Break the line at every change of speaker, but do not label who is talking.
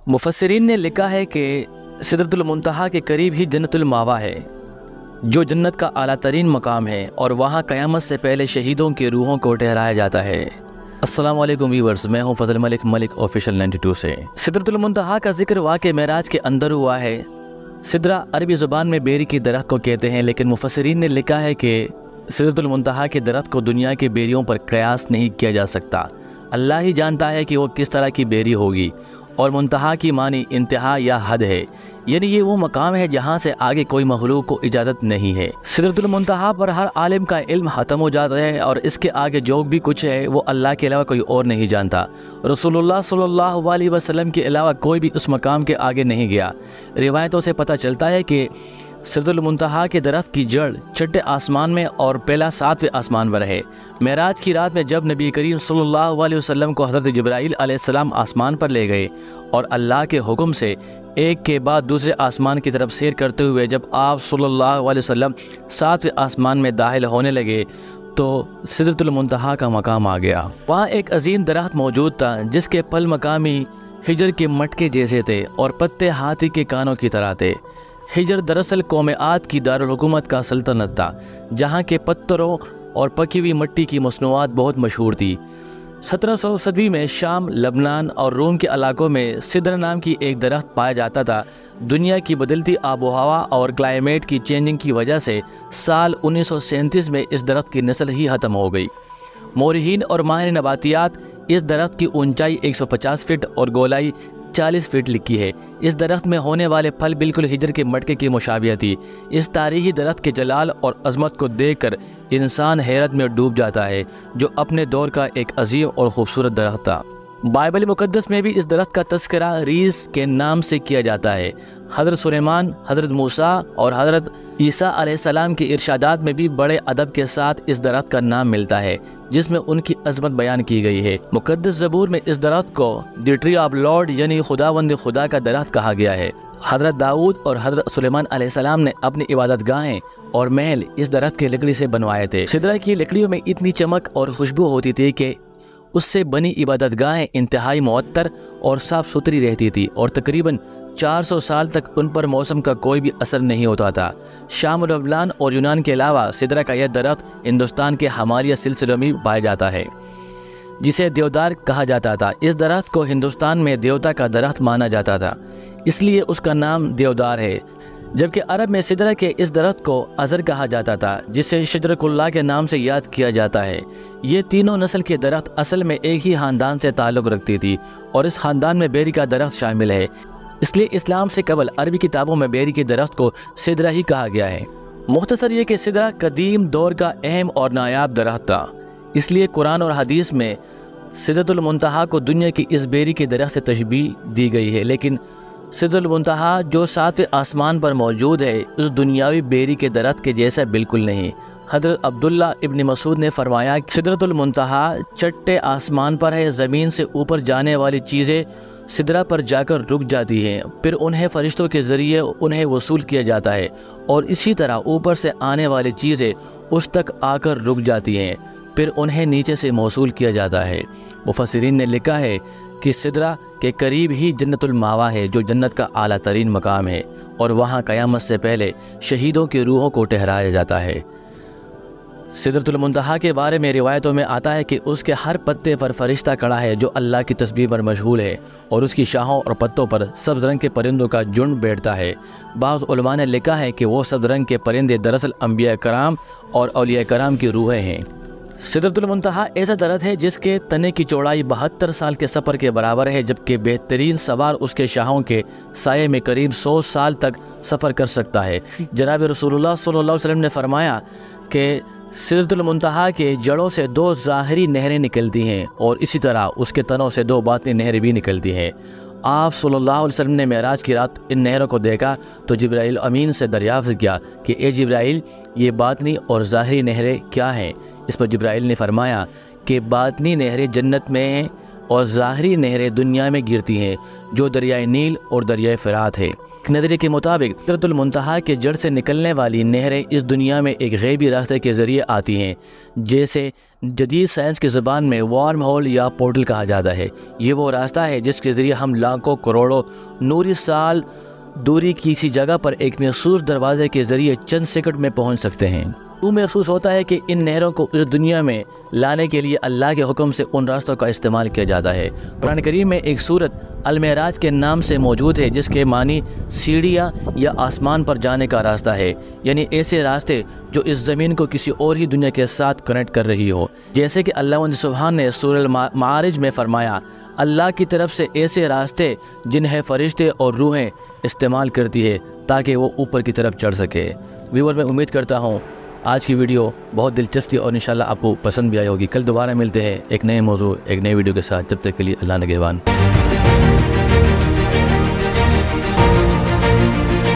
मुफस्सिरीन ने लिखा है कि सिदरतुल मुंतहा के करीब ही जन्नतुल मावा है, जो जन्नत का आला तरीन मकाम है, और वहाँ क़यामत से पहले शहीदों की रूहों को ठहराया जाता है। अस्सलाम वालेकुम व्यूअर्स, मैं हूँ फजल मलिक, मलिक ऑफिशियल 92 से। सिदरतुल मुंतहा का जिक्र वाक़े मेराज के अंदर हुआ है। सिदरा अरबी ज़ुबान में बेरी की दरख्त को कहते हैं, लेकिन मुफस्सिरीन ने लिखा है कि सिदरतुल मुंतहा के दरख्त को दुनिया के बेरियों पर कयास नहीं किया जा सकता। अल्लाह ही जानता है कि वो किस तरह की बेरी होगी, और मुंतहा की मानी इंतहा या हद है, यानी ये वो मकाम है जहाँ से आगे कोई मखलूक को इजाज़त नहीं है। सिदरतुल मुंतहा पर हर आलिम का इल्म ख़त्म हो जाता है, और इसके आगे जो भी कुछ है वो अल्लाह के अलावा कोई और नहीं जानता। रसूलुल्लाह सल्लल्लाहु अलैहि वसल्लम के अलावा कोई भी उस मकाम के आगे नहीं गया। रिवायतों से पता चलता है कि सिदरतुल मुंतहा के दरख्त की जड़ छठे आसमान में और पहला 7वें आसमान पर है। मेराज की रात में जब नबी करीम सल्लल्लाहु अलैहि वसल्लम को हज़रत जिब्राईल अलैहिस्सलाम आसमान पर ले गए और अल्लाह के हुक्म से एक के बाद दूसरे आसमान की तरफ सैर करते हुए जब आप सल्लल्लाहु अलैहि वसल्लम 7वें आसमान में दाखिल होने लगे तो सिदरतुल मुंतहा का मकाम आ गया। वहाँ एक अजीम दरख्त मौजूद था जिसके पल मकामी हिजर के मटके जैसे थे और पत्ते हाथी के कानों की तरह थे। हिजर दरअसल कौम आद की दारुल हुकूमत का सल्तनत था, जहाँ के पत्थरों और पकी हुई मिट्टी की मसनूआत बहुत मशहूर थी। 1700 सदी में शाम, लबनान और रोम के इलाकों में सिदर नाम की एक दरख्त पाया जाता था। दुनिया की बदलती आबो हवा और क्लाइमेट की चेंजिंग की वजह से साल 1937 में इस दरख्त की नस्ल ही ख़त्म हो गई। मोरहीन और माहिर नबातियात इस दरख्त की ऊंचाई 150 फीट और गोलाई 40 फीट लिखी है। इस दरख्त में होने वाले फल बिल्कुल हिजर के मटके की मुशाबिह थी। इस तारीखी दरख्त के जलाल और अजमत को देखकर इंसान हैरत में डूब जाता है, जो अपने दौर का एक अजीम और खूबसूरत दरख्त था। बाइबल मुकद्दस में भी इस दरख्त का तस्करा रीस के नाम से किया जाता है। हज़रत सुलेमान, हज़रत मूसा और हज़रत ईसा अलैहिस्सलाम के इरशादात में भी बड़े अदब के साथ इस दरख्त का नाम मिलता है, जिसमें उनकी अजमत बयान की गई है। मुकद्दस ज़बूर में इस दरख्त को द ट्री ऑफ लॉर्ड यानी खुदावंद खुदा का दरख्त कहा गया है। हज़रत दाऊद और हज़रत सुलेमान अलैहिस्सलाम ने अपनी इबादत गाहें और महल इस दरख्त की लकड़ी से बनवाए थे। सिदरा की लकड़ियों में इतनी चमक और खुशबू होती थी कि उससे बनी इबादत गाहें इंतहाई मुअत्तर और साफ़ सुथरी रहती थी, और तकरीबन 400 साल तक उन पर मौसम का कोई भी असर नहीं होता था। शाम, लबनान और यूनान के अलावा सिदरा का यह दरख्त हिंदुस्तान के हमारिया सिलसिलों में पाया जाता है, जिसे देवदार कहा जाता था। इस दरख्त को हिंदुस्तान में देवता का दरख्त माना जाता था, इसलिए उसका नाम देवदार है। जबकि अरब में सिदरा के इस दरख्त को अज़र कहा जाता था, जिसे शजरकुल्लाह के नाम से याद किया जाता है। ये तीनों नस्ल के दरख्त असल में एक ही ख़ानदान से ताल्लुक़ रखती थी, और इस ख़ानदान में बेरी का दरख्त शामिल है। इसलिए इस्लाम से कबल अरबी किताबों में बेरी के दरख्त को सिदरा ही कहा गया है। मुख्तसर ये कि सिदरा कदीम दौर का अहम और नायाब दरख्त था, इसलिए कुरान और हदीस में सिदरतुल मुंतहा को दुनिया की इस बेरी के दरख्त से तशबीह दी गई है। लेकिन सिदरतुल मुंतहा जो 7वें आसमान पर मौजूद है, उस दुनियावी बेरी के दरख्त के जैसा बिल्कुल नहीं। हज़रत अब्दुल्ला इब्न मसूद ने फरमाया कि सिदरतुल मुंतहा छठे आसमान पर है। ज़मीन से ऊपर जाने वाली चीज़ें सिदरा पर जाकर रुक जाती हैं, फिर उन्हें फरिश्तों के ज़रिए उन्हें वसूल किया जाता है, और इसी तरह ऊपर से आने वाली चीज़ें उस तक आकर रुक जाती हैं, फिर उन्हें नीचे से मौसूल किया जाता है। मुफस्सिरीन ने लिखा है कि सिदरा के करीब ही जन्नतुल मावा है, जो जन्नत का आला तरीन मकाम है, और वहाँ क़यामत से पहले शहीदों की रूहों को ठहराया जाता है। सिदरतुल मुंतहा के बारे में रिवायतों में आता है कि उसके हर पत्ते पर फरिश्ता खड़ा है जो अल्लाह की तस्बीह पर मशगूल है, और उसकी शाहों और पत्तों पर सब्ज़ रंग के परिंदों का झुंड बैठता है। बाज़ उलमा ने लिखा है कि वो सब्ज़ रंग के परिंदे दरअसल अंबिया कराम और औलिया कराम की रूहें हैं। सिदरतुल मुंतहा ऐसा दरख्त है जिसके तने की चौड़ाई 72 साल के सफ़र के बराबर है, जबकि बेहतरीन सवार उसके शाहों के साये में करीब 100 साल तक सफ़र कर सकता है। जनाब रसूलुल्लाह सल्लल्लाहु अलैहि वसल्लम ने फरमाया कि सिदरतुल मुंतहा के जड़ों से 2 ज़ाहिरी नहरें निकलती हैं, और इसी तरह उसके तनों से 2 बातिनी नहरें भी निकलती हैं। आप सल्लल्लाहु अलैहि वसल्लम ने मेराज की रात इन नहरों को देखा तो जिब्राईल अमीन से दरियाफ़्त किया कि ए जिब्राईल, ये बातिनी और ज़ाहिरी नहरें क्या हैं? इस पर जिब्राईल ने फरमाया कि बातिनी नहरें जन्नत में हैं, اور ظاہری نہریں دنیا میں گرتی ہیں جو دریائے نیل اور دریائے فرات ہے۔ ایک نظریے کے مطابق سدرۃ المنتہا کے جڑ سے نکلنے والی نہریں اس دنیا میں ایک غیبی راستے کے ذریعے آتی ہیں، جیسے جدید سائنس کی زبان میں وارم ہول یا پورٹل کہا جاتا ہے۔ یہ وہ راستہ ہے جس کے ذریعے ہم لاکھوں کروڑوں نوری سال دوری کسی جگہ پر ایک مخصوص دروازے کے ذریعے چند سیکنڈ میں پہنچ سکتے ہیں۔ تو محسوس ہوتا ہے کہ ان نہروں کو اس دنیا میں لانے کے لیے اللہ کے حکم سے ان راستوں کا استعمال کیا جاتا ہے۔ قرآن کریم میں ایک سورت المعراج کے نام سے موجود ہے، جس کے معنی سیڑھیاں یا آسمان پر جانے کا راستہ ہے، یعنی ایسے راستے جو اس زمین کو کسی اور ہی دنیا کے ساتھ کنیکٹ کر رہی ہو، جیسے کہ اللہ سبحان نے سورہ المعارج میں فرمایا، اللہ کی طرف سے ایسے راستے جنہیں فرشتے اور روحیں استعمال کرتی ہے تاکہ وہ اوپر کی طرف چڑھ سکے۔ ویور، میں امید کرتا ہوں آج کی ویڈیو بہت دلچسپ تھی اور انشاءاللہ آپ کو پسند بھی آئی ہوگی۔ کل دوبارہ ملتے ہیں ایک نئے موضوع ایک نئے ویڈیو کے ساتھ، جب تک کے لیے اللہ نگہبان۔